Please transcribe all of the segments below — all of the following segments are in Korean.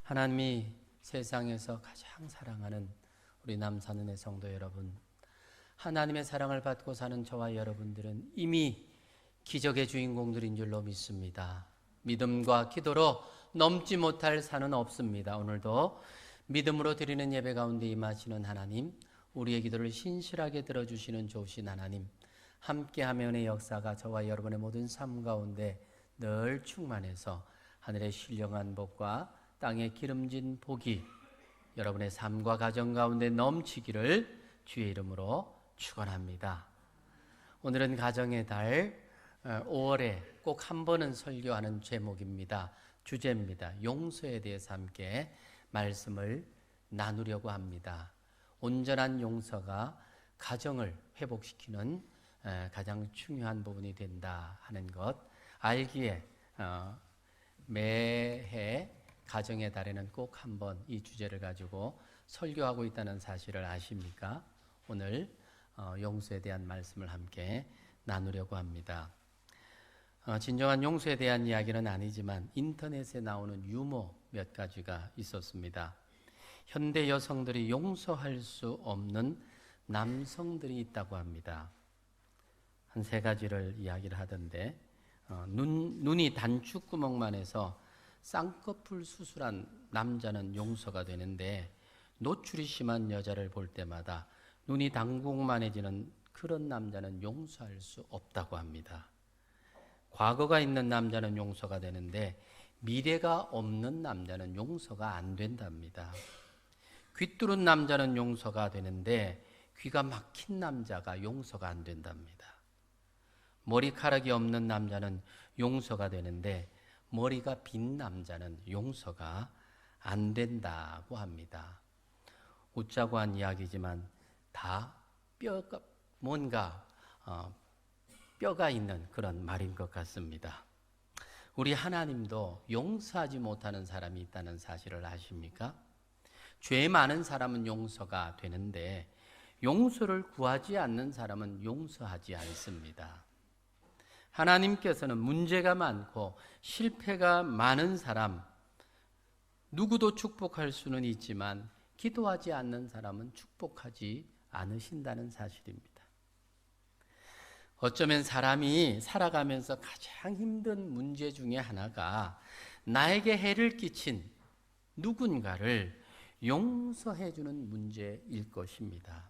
하나님이 세상에서 가장 사랑하는 우리 남산은혜 성도 여러분, 하나님의 사랑을 받고 사는 저와 여러분들은 이미 기적의 주인공들인 줄로 믿습니다. 믿음과 기도로 넘지 못할 산은 없습니다. 오늘도 믿음으로 드리는 예배 가운데 임하시는 하나님, 우리의 기도를 신실하게 들어주시는 좋으신 하나님, 함께하며 은혜의 역사가 저와 여러분의 모든 삶 가운데 늘 충만해서 하늘의 신령한 복과 땅의 기름진 복이 여러분의 삶과 가정 가운데 넘치기를 주의 이름으로 축원합니다. 오늘은 가정의 달 5월에 꼭 한 번은 설교하는 제목입니다. 주제입니다. 용서에 대해서 함께 말씀을 나누려고 합니다. 온전한 용서가 가정을 회복시키는 가장 중요한 부분이 된다 하는 것 알기에 매해 가정의 달에는 꼭 한 번 이 주제를 가지고 설교하고 있다는 사실을 아십니까? 오늘 용서에 대한 말씀을 함께 나누려고 합니다. 진정한 용서에 대한 이야기는 아니지만 인터넷에 나오는 유머 몇 가지가 있었습니다. 현대 여성들이 용서할 수 없는 남성들이 있다고 합니다. 한 세 가지를 이야기를 하던데 눈이 단추구멍만 해서 쌍꺼풀 수술한 남자는 용서가 되는데 노출이 심한 여자를 볼 때마다 눈이 당국만해지는 그런 남자는 용서할 수 없다고 합니다. 과거가 있는 남자는 용서가 되는데 미래가 없는 남자는 용서가 안 된답니다. 귀 뚫은 남자는 용서가 되는데 귀가 막힌 남자가 용서가 안 된답니다. 머리카락이 없는 남자는 용서가 되는데 머리가 빈 남자는 용서가 안 된다고 합니다. 웃자고 한 이야기지만 다 뭔가 뼈가 있는 그런 말인 것 같습니다. 우리 하나님도 용서하지 못하는 사람이 있다는 사실을 아십니까? 죄 많은 사람은 용서가 되는데 용서를 구하지 않는 사람은 용서하지 않습니다. 하나님께서는 문제가 많고 실패가 많은 사람 누구도 축복할 수는 있지만 기도하지 않는 사람은 축복하지 않으신다는 사실입니다. 어쩌면 사람이 살아가면서 가장 힘든 문제 중에 하나가 나에게 해를 끼친 누군가를 용서해 주는 문제일 것입니다.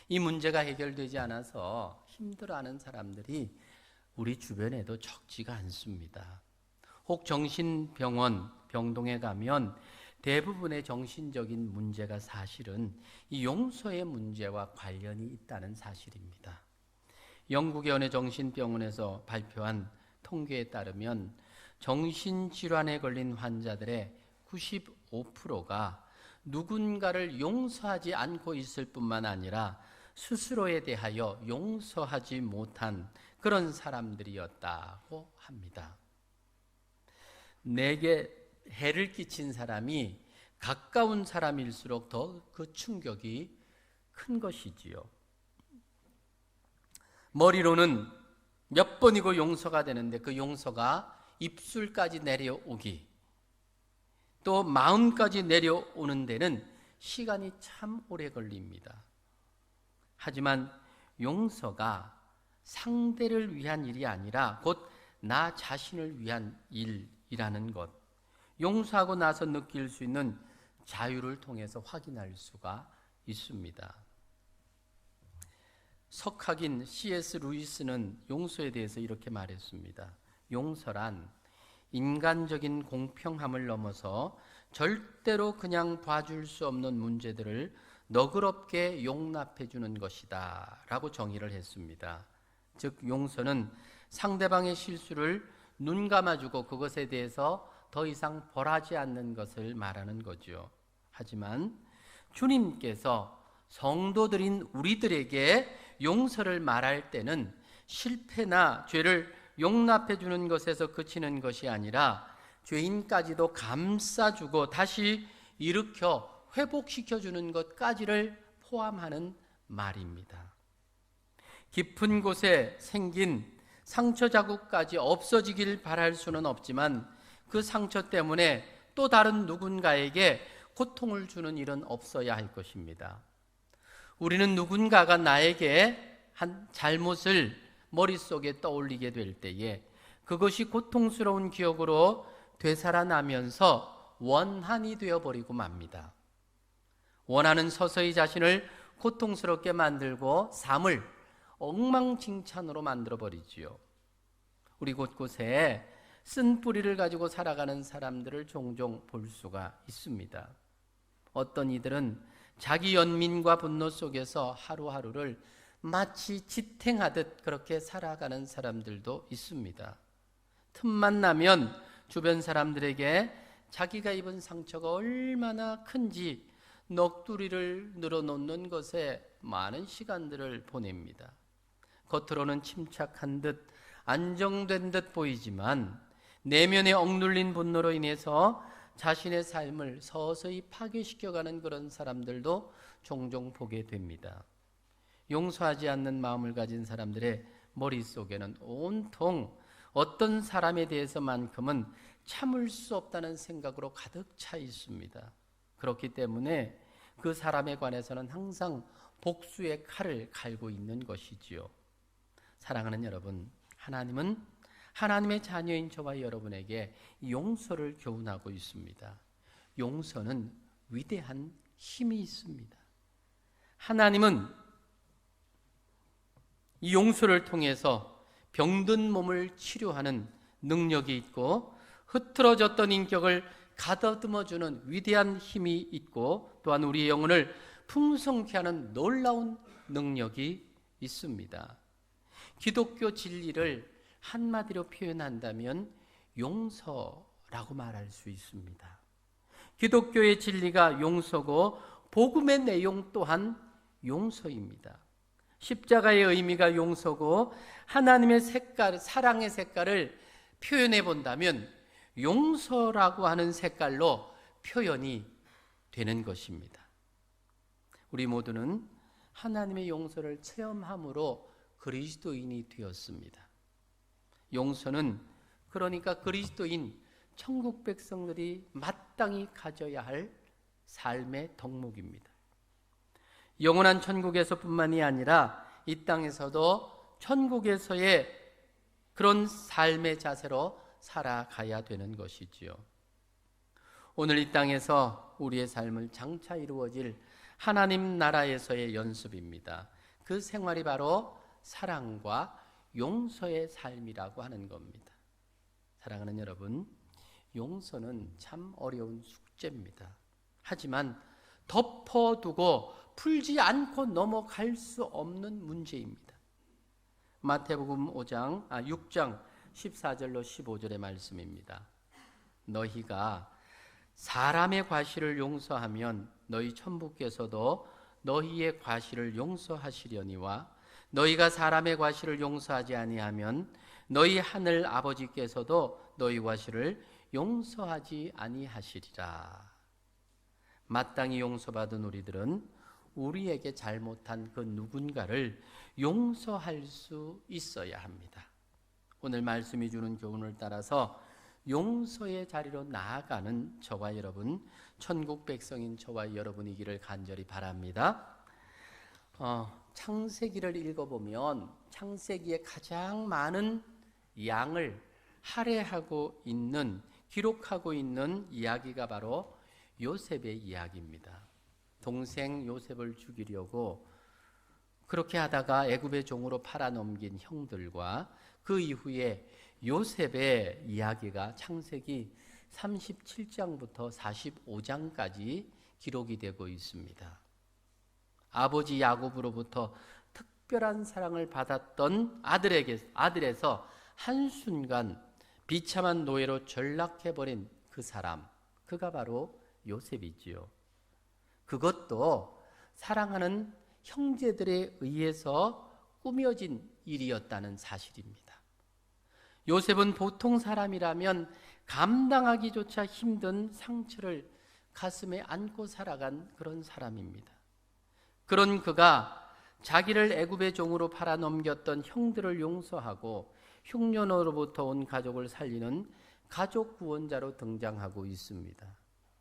이 문제가 해결되지 않아서 힘들어하는 사람들이 우리 주변에도 적지가 않습니다. 혹 정신병원, 병동에 가면 대부분의 정신적인 문제가 사실은 이 용서의 문제와 관련이 있다는 사실입니다. 영국의 어느 정신병원에서 발표한 통계에 따르면 정신질환에 걸린 환자들의 95%가 누군가를 용서하지 않고 있을 뿐만 아니라 스스로에 대하여 용서하지 못한 그런 사람들이었다고 합니다. 내게 해를 끼친 사람이 가까운 사람일수록 더 그 충격이 큰 것이지요. 머리로는 몇 번이고 용서가 되는데 그 용서가 입술까지 내려오기, 또 마음까지 내려오는 데는 시간이 참 오래 걸립니다. 하지만 용서가 상대를 위한 일이 아니라 곧 나 자신을 위한 일이라는 것, 용서하고 나서 느낄 수 있는 자유를 통해서 확인할 수가 있습니다. 석학인 C.S. 루이스는 용서에 대해서 이렇게 말했습니다. 용서란 인간적인 공평함을 넘어서 절대로 그냥 봐줄 수 없는 문제들을 너그럽게 용납해 주는 것이다 라고 정의를 했습니다. 즉 용서는 상대방의 실수를 눈 감아주고 그것에 대해서 더 이상 벌하지 않는 것을 말하는 거죠. 하지만 주님께서 성도들인 우리들에게 용서를 말할 때는 실패나 죄를 용납해 주는 것에서 그치는 것이 아니라 죄인까지도 감싸주고 다시 일으켜 회복시켜 주는 것까지를 포함하는 말입니다. 깊은 곳에 생긴 상처 자국까지 없어지길 바랄 수는 없지만 그 상처 때문에 또 다른 누군가에게 고통을 주는 일은 없어야 할 것입니다. 우리는 누군가가 나에게 한 잘못을 머릿속에 떠올리게 될 때에 그것이 고통스러운 기억으로 되살아나면서 원한이 되어버리고 맙니다. 원한은 서서히 자신을 고통스럽게 만들고 삶을 엉망진창으로 만들어버리지요. 우리 곳곳에 쓴 뿌리를 가지고 살아가는 사람들을 종종 볼 수가 있습니다. 어떤 이들은 자기 연민과 분노 속에서 하루하루를 마치 지탱하듯 그렇게 살아가는 사람들도 있습니다. 틈만 나면 주변 사람들에게 자기가 입은 상처가 얼마나 큰지 넋두리를 늘어놓는 것에 많은 시간들을 보냅니다. 겉으로는 침착한 듯 안정된 듯 보이지만 내면에 억눌린 분노로 인해서 자신의 삶을 서서히 파괴시켜가는 그런 사람들도 종종 보게 됩니다. 용서하지 않는 마음을 가진 사람들의 머릿속에는 온통 어떤 사람에 대해서만큼은 참을 수 없다는 생각으로 가득 차 있습니다. 그렇기 때문에 그 사람에 관해서는 항상 복수의 칼을 갈고 있는 것이지요. 사랑하는 여러분, 하나님은 하나님의 자녀인 저와 여러분에게 용서를 교훈하고 있습니다. 용서는 위대한 힘이 있습니다. 하나님은 이 용서를 통해서 병든 몸을 치료하는 능력이 있고 흐트러졌던 인격을 가다듬어주는 위대한 힘이 있고 또한 우리의 영혼을 풍성케 하는 놀라운 능력이 있습니다. 기독교 진리를 한마디로 표현한다면 용서라고 말할 수 있습니다. 기독교의 진리가 용서고 복음의 내용 또한 용서입니다. 십자가의 의미가 용서고 하나님의 색깔, 사랑의 색깔을 표현해 본다면 용서라고 하는 색깔로 표현이 되는 것입니다. 우리 모두는 하나님의 용서를 체험함으로 그리스도인이 되었습니다. 용서는 그러니까 그리스도인 천국 백성들이 마땅히 가져야 할 삶의 덕목입니다. 영원한 천국에서뿐만이 아니라 이 땅에서도 천국에서의 그런 삶의 자세로 살아가야 되는 것이지요. 오늘 이 땅에서 우리의 삶을 장차 이루어질 하나님 나라에서의 연습입니다. 그 생활이 바로 사랑과 용서의 삶이라고 하는 겁니다. 사랑하는 여러분, 용서는 참 어려운 숙제입니다. 하지만 덮어두고 풀지 않고 넘어갈 수 없는 문제입니다. 마태복음 6장 14절로 15절의 말씀입니다. 너희가 사람의 과실을 용서하면 너희 천부께서도 너희의 과실을 용서하시려니와 너희가 사람의 과실을 용서하지 아니하면 너희 하늘 아버지께서도 너희 과실을 용서하지 아니하시리라. 마땅히 용서받은 우리들은 우리에게 잘못한 그 누군가를 용서할 수 있어야 합니다. 오늘 말씀이 주는 교훈을 따라서 용서의 자리로 나아가는 저와 여러분, 천국 백성인 저와 여러분이기를 간절히 바랍니다. 창세기를 읽어보면 창세기에 가장 많은 양을 할애하고 있는, 기록하고 있는 이야기가 바로 요셉의 이야기입니다. 동생 요셉을 죽이려고 그렇게 하다가 애굽의 종으로 팔아넘긴 형들과 그 이후에 요셉의 이야기가 창세기 37장부터 45장까지 기록이 되고 있습니다. 아버지 야곱으로부터 특별한 사랑을 받았던 아들에서 한순간 비참한 노예로 전락해버린 그 사람, 그가 바로 요셉이지요. 그것도 사랑하는 형제들에 의해서 꾸며진 일이었다는 사실입니다. 요셉은 보통 사람이라면 감당하기조차 힘든 상처를 가슴에 안고 살아간 그런 사람입니다. 그런 그가 자기를 애굽의 종으로 팔아넘겼던 형들을 용서하고 흉년으로부터 온 가족을 살리는 가족 구원자로 등장하고 있습니다.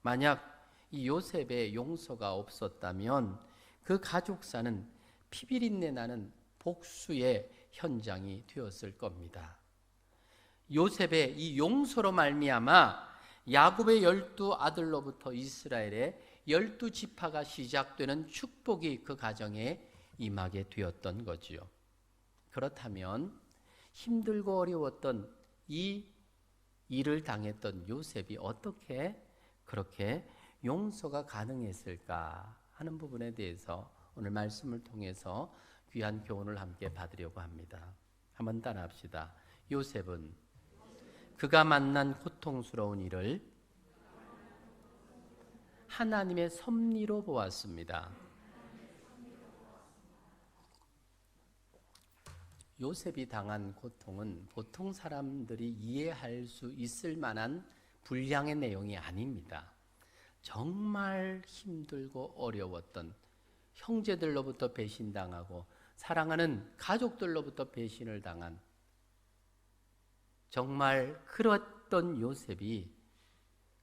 만약 이 요셉의 용서가 없었다면 그 가족사는 피비린내 나는 복수의 현장이 되었을 겁니다. 요셉의 이 용서로 말미암아 야곱의 12아들로부터 이스라엘의 12지파가 시작되는 축복이 그 가정에 임하게 되었던 거지요. 그렇다면 힘들고 어려웠던 이 일을 당했던 요셉이 어떻게 그렇게 용서가 가능했을까 하는 부분에 대해서 오늘 말씀을 통해서 귀한 교훈을 함께 받으려고 합니다. 한번 따라합시다. 요셉은 그가 만난 고통스러운 일을 하나님의 섭리로 보았습니다. 요셉이 당한 고통은 보통 사람들이 이해할 수 있을 만한 분량의 내용이 아닙니다. 정말 힘들고 어려웠던 형제들로부터 배신당하고 사랑하는 가족들로부터 배신을 당한 정말 그랬던 요셉이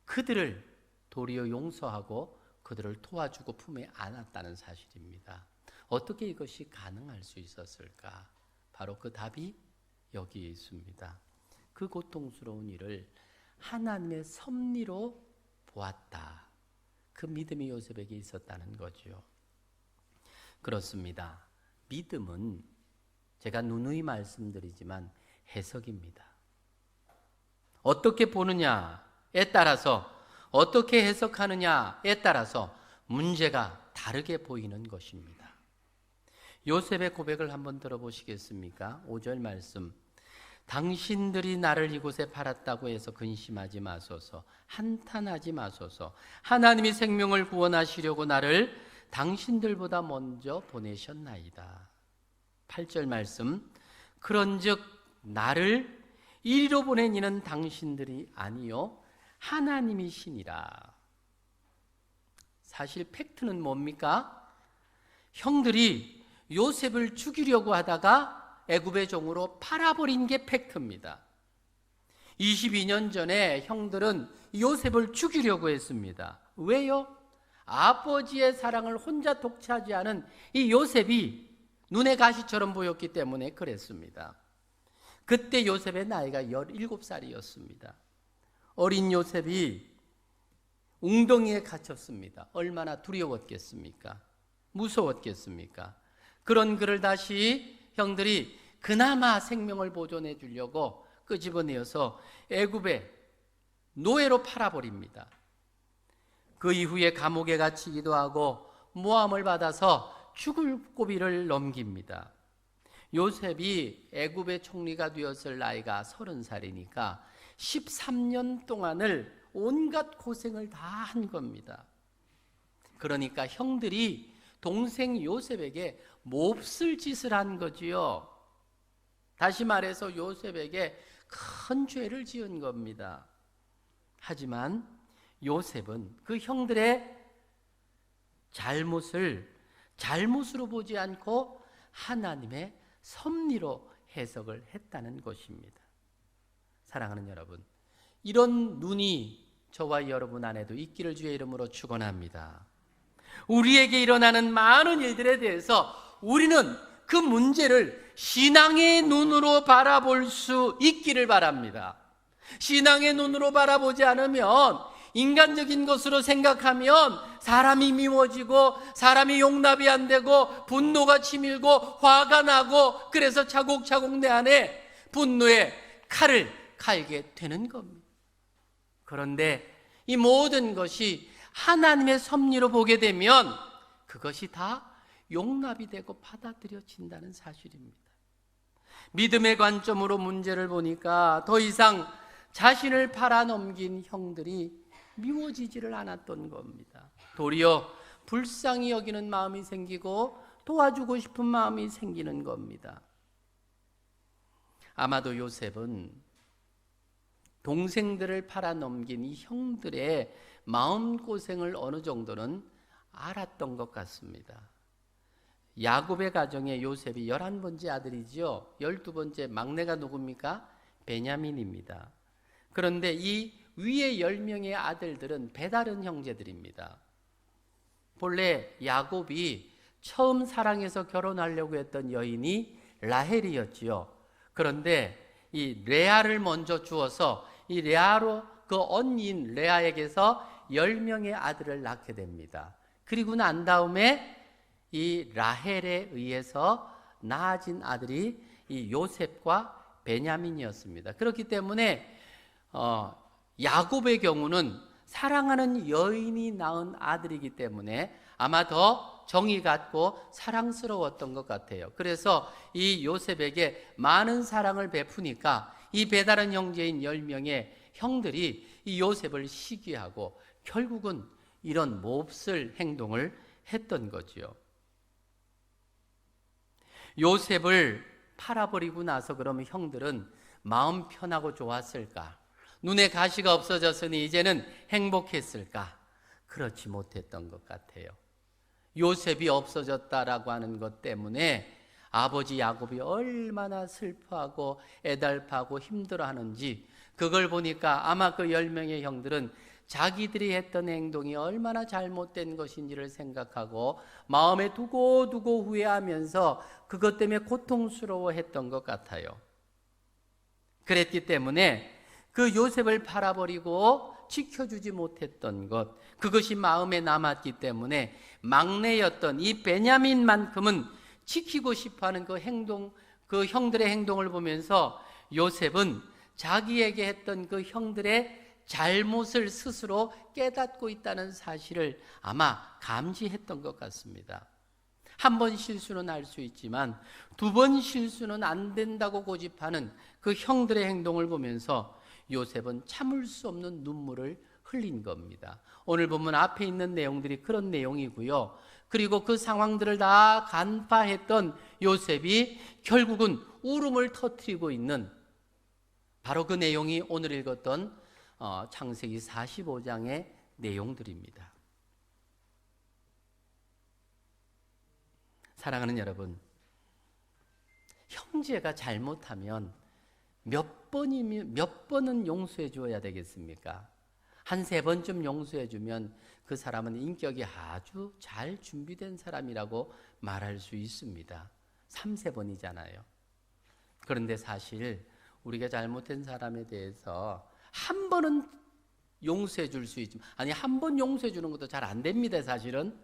그들을 도리어 용서하고 그들을 도와주고 품에 안았다는 사실입니다. 어떻게 이것이 가능할 수 있었을까? 바로 그 답이 여기에 있습니다. 그 고통스러운 일을 하나님의 섭리로 보았다. 그 믿음이 요셉에게 있었다는 거죠. 그렇습니다. 믿음은 제가 누누이 말씀드리지만 해석입니다. 어떻게 보느냐에 따라서 어떻게 해석하느냐에 따라서 문제가 다르게 보이는 것입니다. 요셉의 고백을 한번 들어보시겠습니까? 5절 말씀. 당신들이 나를 이곳에 팔았다고 해서 근심하지 마소서, 한탄하지 마소서. 하나님이 생명을 구원하시려고 나를 당신들보다 먼저 보내셨나이다. 8절 말씀. 그런즉 나를 이리로 보낸 이는 당신들이 아니요 하나님이시니라. 사실 팩트는 뭡니까? 형들이 요셉을 죽이려고 하다가 애굽의 종으로 팔아버린 게 팩트입니다. 22년 전에 형들은 요셉을 죽이려고 했습니다. 왜요? 아버지의 사랑을 혼자 독차지하는 이 요셉이 눈에 가시처럼 보였기 때문에 그랬습니다. 그때 요셉의 나이가 17살이었습니다. 어린 요셉이 웅덩이에 갇혔습니다. 얼마나 두려웠겠습니까? 무서웠겠습니까? 그런 그를 다시 형들이 그나마 생명을 보존해 주려고 끄집어내어서 애굽의 노예로 팔아버립니다. 그 이후에 감옥에 갇히기도 하고 모함을 받아서 죽을 고비를 넘깁니다. 요셉이 애굽의 총리가 되었을 나이가 30살이니까 13년 동안을 온갖 고생을 다 한 겁니다. 그러니까 형들이 동생 요셉에게 몹쓸 짓을 한 거지요. 다시 말해서 요셉에게 큰 죄를 지은 겁니다. 하지만 요셉은 그 형들의 잘못으로 보지 않고 하나님의 섭리로 해석을 했다는 것입니다. 사랑하는 여러분, 이런 눈이 저와 여러분 안에도 있기를 주의 이름으로 축원합니다. 우리에게 일어나는 많은 일들에 대해서 우리는 그 문제를 신앙의 눈으로 바라볼 수 있기를 바랍니다. 신앙의 눈으로 바라보지 않으면 인간적인 것으로 생각하면 사람이 미워지고 사람이 용납이 안 되고 분노가 치밀고 화가 나고 그래서 차곡차곡 내 안에 분노의 칼을 갈게 되는 겁니다. 그런데 이 모든 것이 하나님의 섭리로 보게 되면 그것이 다 용납이 되고 받아들여진다는 사실입니다. 믿음의 관점으로 문제를 보니까 더 이상 자신을 팔아넘긴 형들이 미워지지를 않았던 겁니다. 도리어 불쌍히 여기는 마음이 생기고 도와주고 싶은 마음이 생기는 겁니다. 아마도 요셉은 동생들을 팔아넘긴 이 형들의 마음고생을 어느 정도는 알았던 것 같습니다. 야곱의 가정에 요셉이 11번째 아들이죠. 12번째 막내가 누굽니까? 베냐민입니다. 그런데 이 위에 10명의 아들들은 배다른 형제들입니다. 본래 야곱이 처음 사랑해서 결혼하려고 했던 여인이 라헬이었지요. 그런데 이 레아를 먼저 주어서 이 레아로 그 언니인 레아에게서 10명의 아들을 낳게 됩니다. 그리고 난 다음에 이 라헬에 의해서 낳아진 아들이 이 요셉과 베냐민이었습니다. 그렇기 때문에 야곱의 경우는 사랑하는 여인이 낳은 아들이기 때문에 아마 더 정이 갖고 사랑스러웠던 것 같아요. 그래서 이 요셉에게 많은 사랑을 베푸니까 이 배다른 형제인 10명의 형들이 이 요셉을 시기하고 결국은 이런 몹쓸 행동을 했던 거지요. 요셉을 팔아버리고 나서 그러면 형들은 마음 편하고 좋았을까? 눈에 가시가 없어졌으니 이제는 행복했을까? 그렇지 못했던 것 같아요. 요셉이 없어졌다라고 하는 것 때문에 아버지 야곱이 얼마나 슬퍼하고 애달파하고 힘들어하는지 그걸 보니까 아마 그 10명의 형들은 자기들이 했던 행동이 얼마나 잘못된 것인지를 생각하고 마음에 두고두고 후회하면서 그것 때문에 고통스러워했던 것 같아요. 그랬기 때문에 그 요셉을 팔아버리고 지켜주지 못했던 것, 그것이 마음에 남았기 때문에 막내였던 이 베냐민만큼은 지키고 싶어하는 그 행동, 그 형들의 행동을 보면서 요셉은 자기에게 했던 그 형들의 잘못을 스스로 깨닫고 있다는 사실을 아마 감지했던 것 같습니다. 한 번 실수는 할 수 있지만 2번 실수는 안 된다고 고집하는 그 형들의 행동을 보면서 요셉은 참을 수 없는 눈물을 흘린 겁니다. 오늘 본문 앞에 있는 내용들이 그런 내용이고요. 그리고 그 상황들을 다 간파했던 요셉이 결국은 울음을 터뜨리고 있는 바로 그 내용이 오늘 읽었던 창세기 45장의 내용들입니다. 사랑하는 여러분, 형제가 잘못하면 몇 번은 용서해 줘야 되겠습니까? 한 3번쯤 용서해 주면 그 사람은 인격이 아주 잘 준비된 사람이라고 말할 수 있습니다. 3-4번이잖아요. 그런데 사실 우리가 잘못된 사람에 대해서 한 번은 용서해 줄 수 있지만, 아니 한 번 용서해 주는 것도 잘 안 됩니다, 사실은.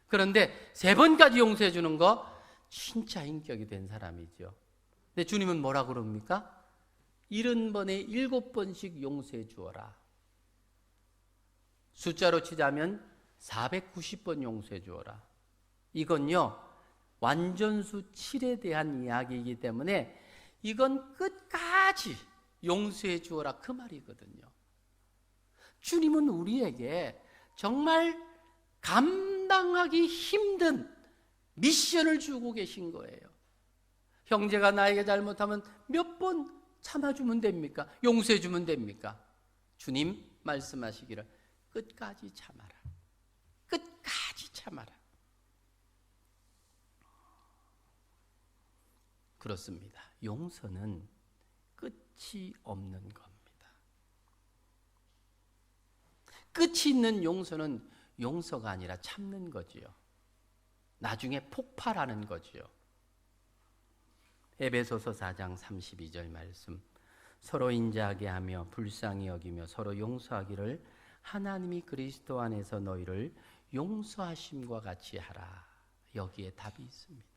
그런데 3번까지 용서해 주는 거 진짜 인격이 된 사람이죠. 근데 주님은 뭐라 그럽니까? 70번에 7번씩 용서해 주어라. 숫자로 치자면 490번 용서해 주어라. 이건요, 완전수 7에 대한 이야기이기 때문에 이건 끝까지 용서해 주어라 그 말이거든요. 주님은 우리에게 정말 감당하기 힘든 미션을 주고 계신 거예요. 형제가 나에게 잘못하면 몇 번 참아주면 됩니까? 용서해주면 됩니까? 주님 말씀하시기를 끝까지 참아라. 끝까지 참아라. 그렇습니다. 용서는 끝이 없는 겁니다. 끝이 있는 용서는 용서가 아니라 참는 거지요. 나중에 폭발하는 거지요. 에베소서 4장 32절 말씀, 서로 인자하게 하며 불쌍히 여기며 서로 용서하기를 하나님이 그리스도 안에서 너희를 용서하심과 같이 하라. 여기에 답이 있습니다.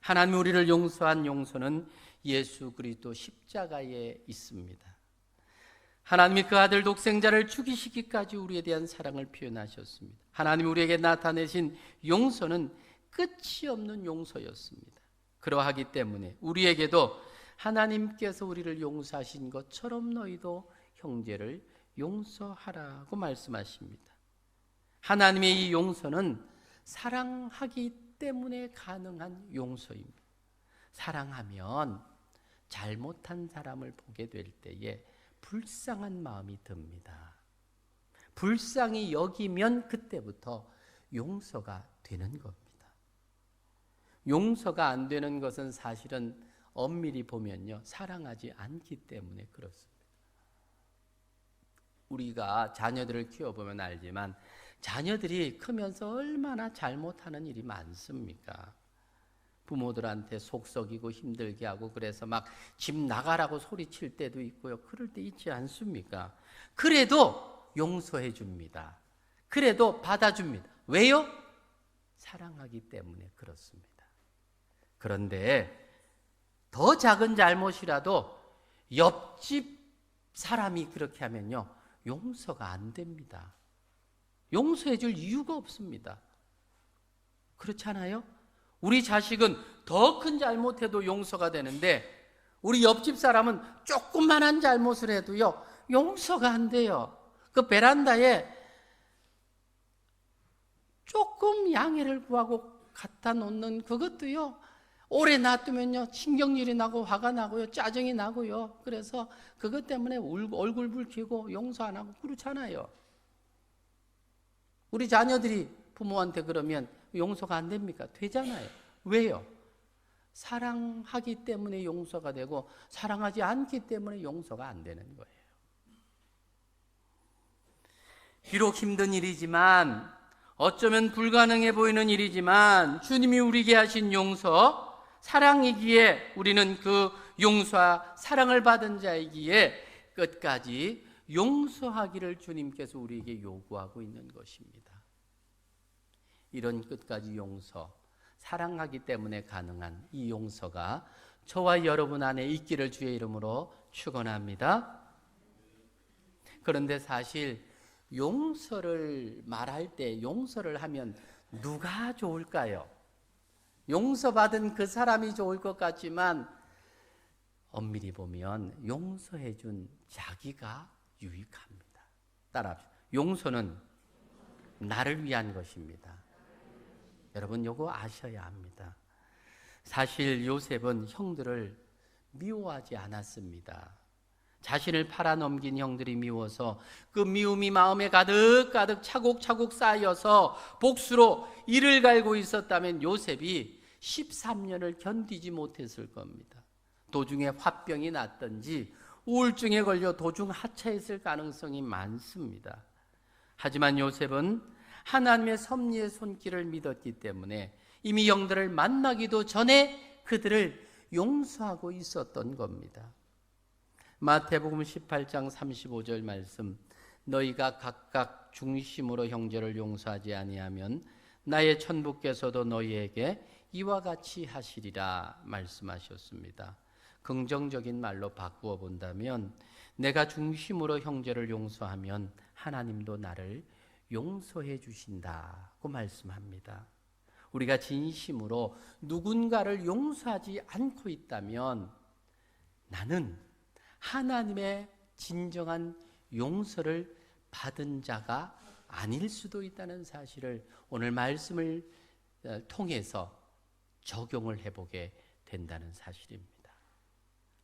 하나님이 우리를 용서한 용서는 예수 그리스도 십자가에 있습니다. 하나님이 그 아들 독생자를 죽이시기까지 우리에 대한 사랑을 표현하셨습니다. 하나님이 우리에게 나타내신 용서는 끝이 없는 용서였습니다. 그러하기 때문에 우리에게도 하나님께서 우리를 용서하신 것처럼 너희도 형제를 용서하라고 말씀하십니다. 하나님의 이 용서는 사랑하기 때문에 가능한 용서입니다. 사랑하면 잘못한 사람을 보게 될 때에 불쌍한 마음이 듭니다. 불쌍히 여기면 그때부터 용서가 되는 겁니다. 용서가 안 되는 것은 사실은 엄밀히 보면요, 사랑하지 않기 때문에 그렇습니다. 우리가 자녀들을 키워보면 알지만 자녀들이 크면서 얼마나 잘못하는 일이 많습니까? 부모들한테 속썩이고 힘들게 하고 그래서 막 집 나가라고 소리칠 때도 있고요. 그럴 때 있지 않습니까? 그래도 용서해 줍니다. 그래도 받아줍니다. 왜요? 사랑하기 때문에 그렇습니다. 그런데 더 작은 잘못이라도 옆집 사람이 그렇게 하면요, 용서가 안 됩니다. 용서해 줄 이유가 없습니다. 그렇지 않아요? 우리 자식은 더 큰 잘못해도 용서가 되는데 우리 옆집 사람은 조그만한 잘못을 해도요, 용서가 안 돼요. 그 베란다에 조금 양해를 구하고 갖다 놓는 그것도요, 오래 놔두면요 신경질이 나고 화가 나고요, 짜증이 나고요. 그래서 그것 때문에 얼굴 붉히고 용서 안 하고 그렇잖아요. 우리 자녀들이 부모한테 그러면 용서가 안 됩니까? 되잖아요. 왜요? 사랑하기 때문에 용서가 되고 사랑하지 않기 때문에 용서가 안 되는 거예요. 비록 힘든 일이지만, 어쩌면 불가능해 보이는 일이지만 주님이 우리에게 하신 용서, 사랑이기에 우리는 그 용서와 사랑을 받은 자이기에 끝까지 용서하기를 주님께서 우리에게 요구하고 있는 것입니다. 이런 끝까지 용서, 사랑하기 때문에 가능한 이 용서가 저와 여러분 안에 있기를 주의 이름으로 축원합니다. 그런데 사실 용서를 말할 때 용서를 하면 누가 좋을까요? 용서받은 그 사람이 좋을 것 같지만 엄밀히 보면 용서해 준 자기가 유익합니다. 따라합시다. 용서는 나를 위한 것입니다. 여러분 요거 아셔야 합니다. 사실 요셉은 형들을 미워하지 않았습니다. 자신을 팔아넘긴 형들이 미워서 그 미움이 마음에 가득가득 차곡차곡 쌓여서 복수로 이를 갈고 있었다면 요셉이 13년을 견디지 못했을 겁니다. 도중에 화병이 났든지 우울증에 걸려 도중 하차했을 가능성이 많습니다. 하지만 요셉은 하나님의 섭리의 손길을 믿었기 때문에 이미 형들을 만나기도 전에 그들을 용서하고 있었던 겁니다. 마태복음 18장 35절 말씀, 너희가 각각 중심으로 형제를 용서하지 아니하면 나의 천부께서도 너희에게 이와 같이 하시리라 말씀하셨습니다. 긍정적인 말로 바꾸어 본다면 내가 중심으로 형제를 용서하면 하나님도 나를 용서해 주신다고 말씀합니다. 우리가 진심으로 누군가를 용서하지 않고 있다면 나는 하나님의 진정한 용서를 받은 자가 아닐 수도 있다는 사실을 오늘 말씀을 통해서 적용을 해보게 된다는 사실입니다.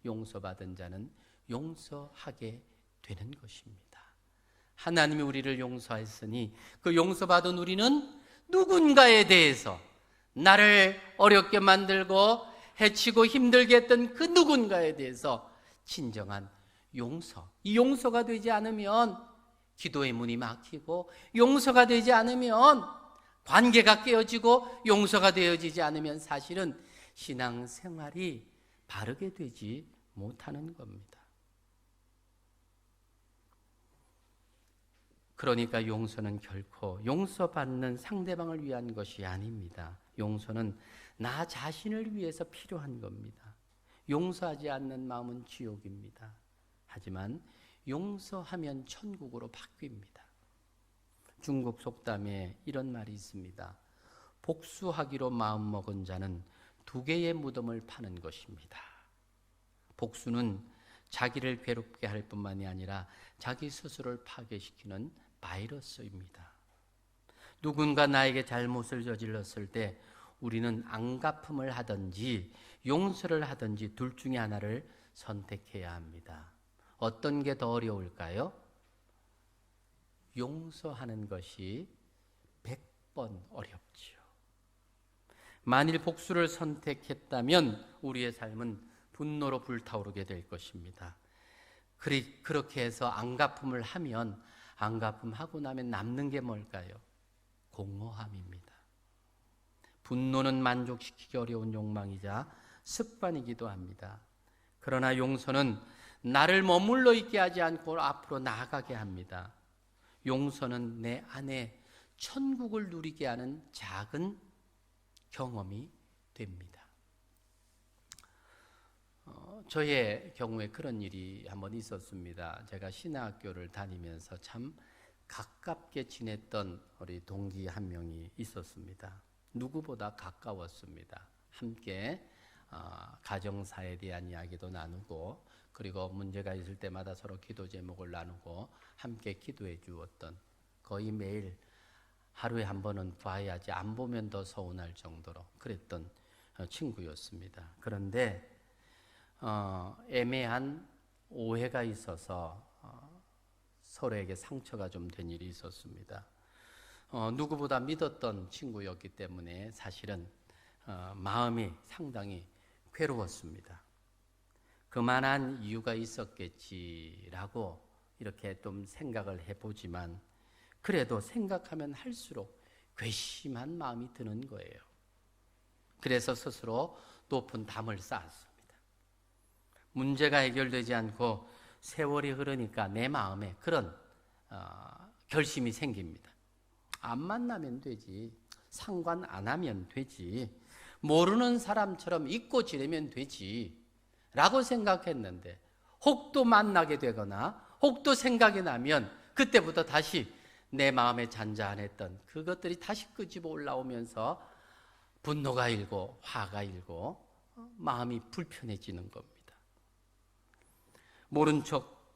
용서받은 자는 용서하게 되는 것입니다. 하나님이 우리를 용서했으니 그 용서받은 우리는 누군가에 대해서 나를 어렵게 만들고 해치고 힘들게 했던 그 누군가에 대해서 진정한 용서, 이 용서가 되지 않으면 기도의 문이 막히고, 용서가 되지 않으면 관계가 깨어지고, 용서가 되어지지 않으면 사실은 신앙생활이 바르게 되지 못하는 겁니다. 그러니까 용서는 결코 용서받는 상대방을 위한 것이 아닙니다. 용서는 나 자신을 위해서 필요한 겁니다. 용서하지 않는 마음은 지옥입니다. 하지만 용서하면 천국으로 바뀝니다. 중국 속담에 이런 말이 있습니다. 복수하기로 마음먹은 자는 2개의 무덤을 파는 것입니다. 복수는 자기를 괴롭게 할 뿐만이 아니라 자기 스스로를 파괴시키는 바이러스입니다. 누군가 나에게 잘못을 저질렀을 때 우리는 안갚음을 하든지 용서를 하든지 둘 중에 하나를 선택해야 합니다. 어떤 게 더 어려울까요? 용서하는 것이 100번 어렵지요. 만일 복수를 선택했다면 우리의 삶은 분노로 불타오르게 될 것입니다. 그렇게 해서 안갚음을 하면 안갚음하고 나면 남는 게 뭘까요? 공허함입니다. 분노는 만족시키기 어려운 욕망이자 습관이기도 합니다. 그러나 용서는 나를 머물러 있게 하지 않고 앞으로 나아가게 합니다. 용서는 내 안에 천국을 누리게 하는 작은 경험이 됩니다. 저의 경우에 그런 일이 한번 있었습니다. 제가 신학교를 다니면서 참 가깝게 지냈던 우리 동기 한 명이 있었습니다. 누구보다 가까웠습니다. 함께 가정사에 대한 이야기도 나누고, 그리고 문제가 있을 때마다 서로 기도 제목을 나누고 함께 기도해 주었던, 거의 매일 하루에 한 번은 봐야지 안 보면 더 서운할 정도로 그랬던 친구였습니다. 그런데 애매한 오해가 있어서 서로에게 상처가 좀 된 일이 있었습니다. 누구보다 믿었던 친구였기 때문에 사실은 마음이 상당히 괴로웠습니다. 그만한 이유가 있었겠지라고 이렇게 좀 생각을 해보지만, 그래도 생각하면 할수록 괘씸한 마음이 드는 거예요. 그래서 스스로 높은 담을 쌓았습니다. 문제가 해결되지 않고 세월이 흐르니까 내 마음에 그런 결심이 생깁니다. 안 만나면 되지, 상관 안 하면 되지, 모르는 사람처럼 잊고 지내면 되지 라고 생각했는데, 혹도 만나게 되거나 혹도 생각이 나면 그때부터 다시 내 마음에 잔잔했던 그것들이 다시 끄집어 올라오면서 분노가 일고 화가 일고 마음이 불편해지는 겁니다. 모른 척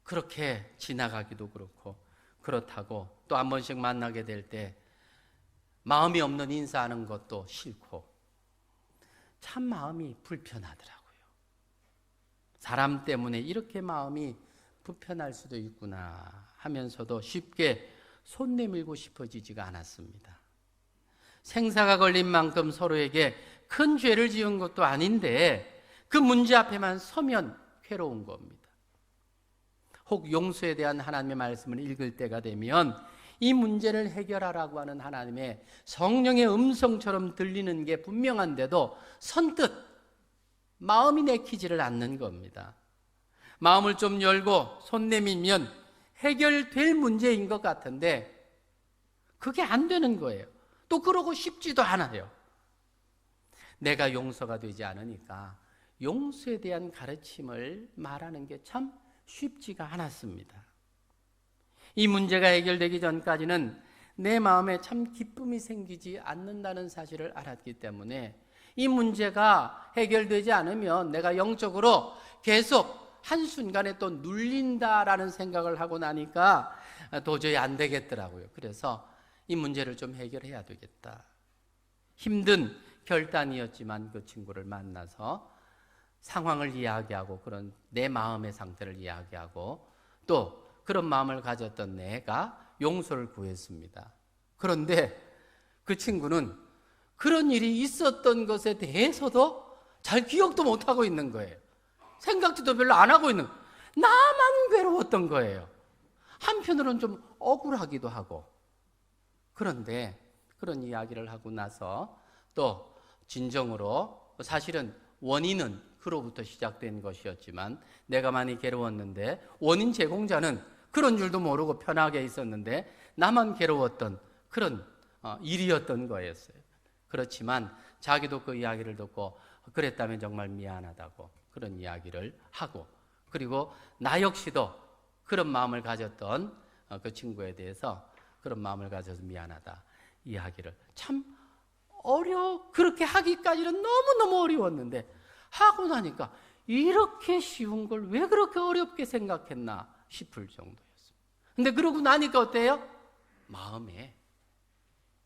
그렇게 지나가기도 그렇고, 그렇다고 또 한 번씩 만나게 될 때 마음이 없는 인사하는 것도 싫고, 참 마음이 불편하더라고요. 사람 때문에 이렇게 마음이 불편할 수도 있구나 하면서도 쉽게 손 내밀고 싶어지지가 않았습니다. 생사가 걸린 만큼 서로에게 큰 죄를 지은 것도 아닌데 그 문제 앞에만 서면 괴로운 겁니다. 혹 용서에 대한 하나님의 말씀을 읽을 때가 되면 이 문제를 해결하라고 하는 하나님의 성령의 음성처럼 들리는 게 분명한데도 선뜻 마음이 내키지를 않는 겁니다. 마음을 좀 열고 손 내밀면 해결될 문제인 것 같은데 그게 안 되는 거예요. 또 그러고 싶지도 않아요. 내가 용서가 되지 않으니까 용서에 대한 가르침을 말하는 게 참 쉽지가 않았습니다. 이 문제가 해결되기 전까지는 내 마음에 참 기쁨이 생기지 않는다는 사실을 알았기 때문에 이 문제가 해결되지 않으면 내가 영적으로 계속 한순간에 또 눌린다라는 생각을 하고 나니까 도저히 안 되겠더라고요. 그래서 이 문제를 좀 해결해야 되겠다. 힘든 결단이었지만 그 친구를 만나서 상황을 이야기하고 그런 내 마음의 상태를 이야기하고 또 그런 마음을 가졌던 내가 용서를 구했습니다. 그런데 그 친구는 그런 일이 있었던 것에 대해서도 잘 기억도 못하고 있는 거예요. 생각도 별로 안 하고 있는 거예요. 나만 괴로웠던 거예요. 한편으로는 좀 억울하기도 하고. 그런데 그런 이야기를 하고 나서 또 진정으로 사실은 원인은 그로부터 시작된 것이었지만 내가 많이 괴로웠는데 원인 제공자는 그런 줄도 모르고 편하게 있었는데 나만 괴로웠던 그런 일이었던 거였어요. 그렇지만 자기도 그 이야기를 듣고 그랬다면 정말 미안하다고 그런 이야기를 하고, 그리고 나 역시도 그런 마음을 가졌던 그 친구에 대해서 그런 마음을 가져서 미안하다 이야기를 참 그렇게 하기까지는 너무너무 어려웠는데 하고 나니까 이렇게 쉬운 걸 왜 그렇게 어렵게 생각했나 싶을 정도였어요. 근데 그러고 나니까 어때요? 마음에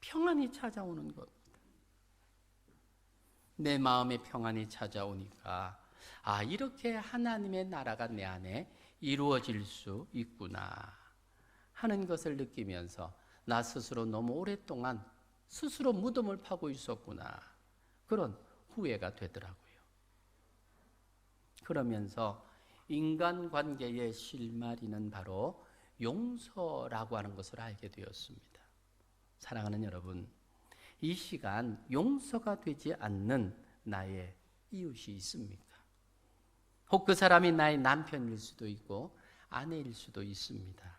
평안이 찾아오는 겁니다. 내 마음에 평안이 찾아오니까 이렇게 하나님의 나라가 내 안에 이루어질 수 있구나 하는 것을 느끼면서 나 스스로 너무 오랫동안 스스로 무덤을 파고 있었구나 그런 후회가 되더라고요. 그러면서 인간관계의 실마리는 바로 용서라고 하는 것을 알게 되었습니다. 사랑하는 여러분, 이 시간 용서가 되지 않는 나의 이웃이 있습니까? 혹 그 사람이 나의 남편일 수도 있고 아내일 수도 있습니다.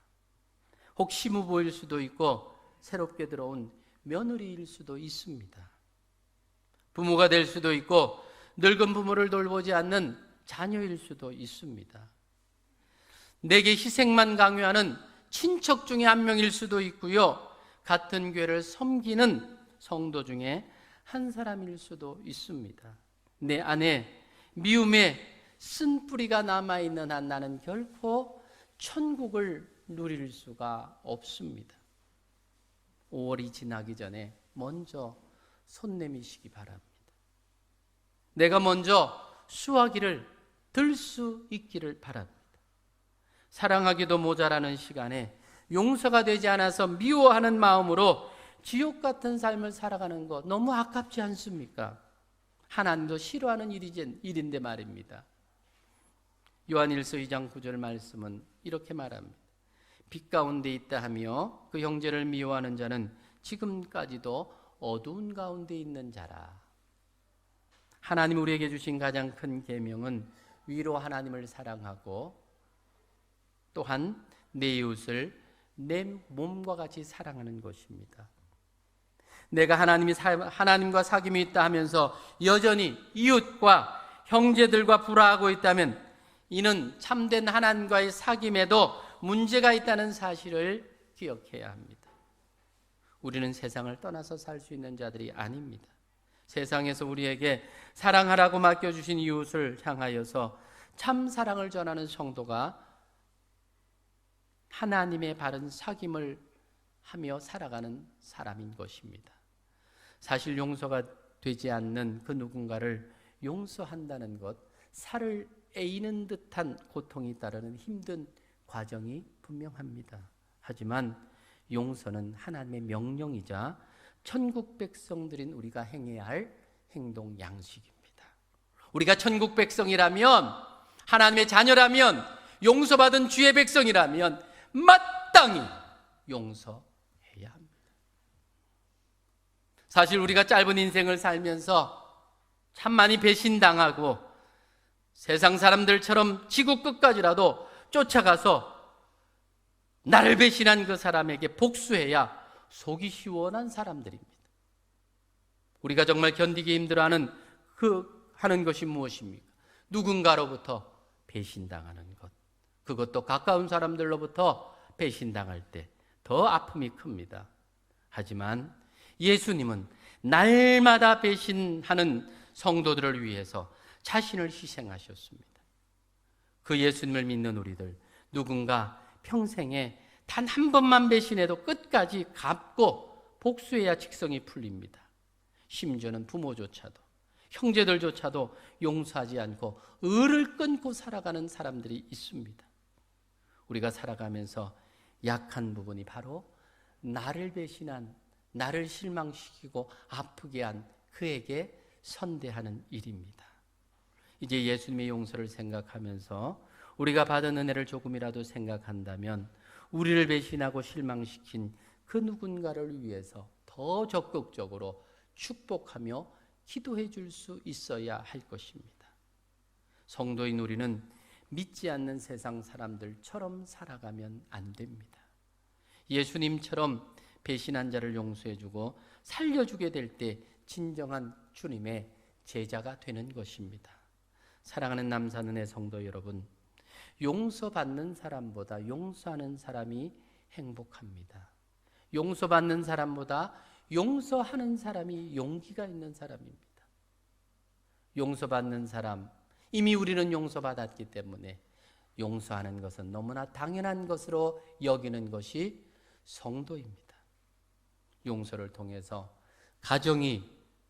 혹 시부모일 수도 있고 새롭게 들어온 며느리일 수도 있습니다. 부모가 될 수도 있고 늙은 부모를 돌보지 않는 자녀일 수도 있습니다. 내게 희생만 강요하는 친척 중에 한 명일 수도 있고요, 같은 교회를 섬기는 성도 중에 한 사람일 수도 있습니다. 내 안에 미움의 쓴뿌리가 남아있는 한 나는 결코 천국을 누릴 수가 없습니다. 5월이 지나기 전에 먼저 손 내미시기 바랍니다. 내가 먼저 수화기를 들 수 있기를 바랍니다. 사랑하기도 모자라는 시간에 용서가 되지 않아서 미워하는 마음으로 지옥 같은 삶을 살아가는 것 너무 아깝지 않습니까? 하나님도 싫어하는 일인데 말입니다. 요한일서 2장 9절 말씀은 이렇게 말합니다. 빛 가운데 있다 하며 그 형제를 미워하는 자는 지금까지도 어두운 가운데 있는 자라. 하나님 우리에게 주신 가장 큰 계명은 위로 하나님을 사랑하고 또한 내 이웃을 내 몸과 같이 사랑하는 것입니다. 내가 하나님과 사귐이 있다 하면서 여전히 이웃과 형제들과 불화하고 있다면 이는 참된 하나님과의 사귐에도 문제가 있다는 사실을 기억해야 합니다. 우리는 세상을 떠나서 살 수 있는 자들이 아닙니다. 세상에서 우리에게 사랑하라고 맡겨주신 이웃을 향하여서 참 사랑을 전하는 성도가 하나님의 바른 사귐을 하며 살아가는 사람인 것입니다. 사실 용서가 되지 않는 그 누군가를 용서한다는 것, 살을 에이는 듯한 고통이 따르는 힘든 과정이 분명합니다. 하지만 용서는 하나님의 명령이자 천국 백성들인 우리가 행해야 할 행동 양식입니다. 우리가 천국 백성이라면, 하나님의 자녀라면, 용서받은 주의 백성이라면 마땅히 용서해야 합니다. 사실 우리가 짧은 인생을 살면서 참 많이 배신당하고 세상 사람들처럼 지구 끝까지라도 쫓아가서 나를 배신한 그 사람에게 복수해야 속이 시원한 사람들입니다. 우리가 정말 견디기 힘들어하는 하는 것이 무엇입니까? 누군가로부터 배신당하는 것. 그것도 가까운 사람들로부터 배신당할 때 더 아픔이 큽니다. 하지만 예수님은 날마다 배신하는 성도들을 위해서 자신을 희생하셨습니다. 그 예수님을 믿는 우리들, 누군가 평생에 단 한 번만 배신해도 끝까지 갚고 복수해야 직성이 풀립니다. 심지어는 부모조차도, 형제들조차도 용서하지 않고 의를 끊고 살아가는 사람들이 있습니다. 우리가 살아가면서 약한 부분이 바로 나를 배신한, 나를 실망시키고 아프게 한 그에게 선대하는 일입니다. 이제 예수님의 용서를 생각하면서 우리가 받은 은혜를 조금이라도 생각한다면 우리를 배신하고 실망시킨 그 누군가를 위해서 더 적극적으로 축복하며 기도해 줄 수 있어야 할 것입니다. 성도인 우리는 믿지 않는 세상 사람들처럼 살아가면 안 됩니다. 예수님처럼 배신한 자를 용서해 주고 살려주게 될 때 진정한 주님의 제자가 되는 것입니다. 사랑하는 남산은혜 성도 여러분, 용서받는 사람보다 용서하는 사람이 행복합니다. 용서받는 사람보다 용서하는 사람이 용기가 있는 사람입니다. 용서받는 사람, 이미 우리는 용서받았기 때문에 용서하는 것은 너무나 당연한 것으로 여기는 것이 성도입니다. 용서를 통해서 가정이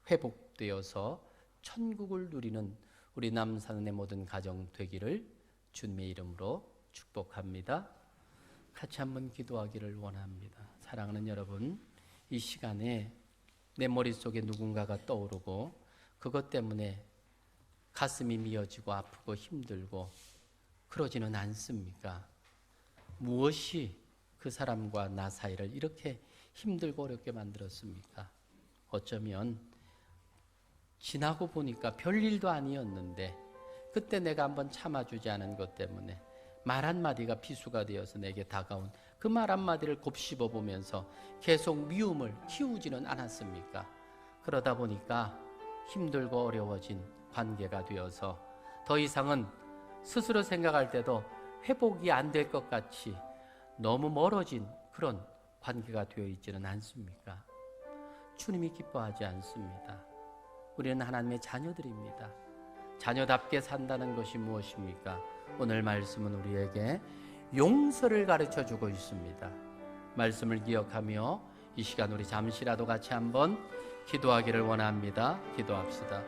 회복되어서 천국을 누리는 우리 남산의 모든 가정 되기를 주님의 이름으로 축복합니다. 같이 한번 기도하기를 원합니다. 사랑하는 여러분, 이 시간에 내 머릿속에 누군가가 떠오르고 그것 때문에 가슴이 미어지고 아프고 힘들고 그러지는 않습니까? 무엇이 그 사람과 나 사이를 이렇게 힘들고 어렵게 만들었습니까? 어쩌면 지나고 보니까 별일도 아니었는데 그때 내가 한번 참아주지 않은 것 때문에 말 한마디가 비수가 되어서 내게 다가온 그 말 한마디를 곱씹어 보면서 계속 미움을 키우지는 않았습니까? 그러다 보니까 힘들고 어려워진 관계가 되어서 더 이상은 스스로 생각할 때도 회복이 안 될 것 같이 너무 멀어진 그런 관계가 되어 있지는 않습니까? 주님이 기뻐하지 않습니다. 우리는 하나님의 자녀들입니다. 자녀답게 산다는 것이 무엇입니까? 오늘 말씀은 우리에게 용서를 가르쳐 주고 있습니다. 말씀을 기억하며 이 시간 우리 잠시라도 같이 한번 기도하기를 원합니다. 기도합시다.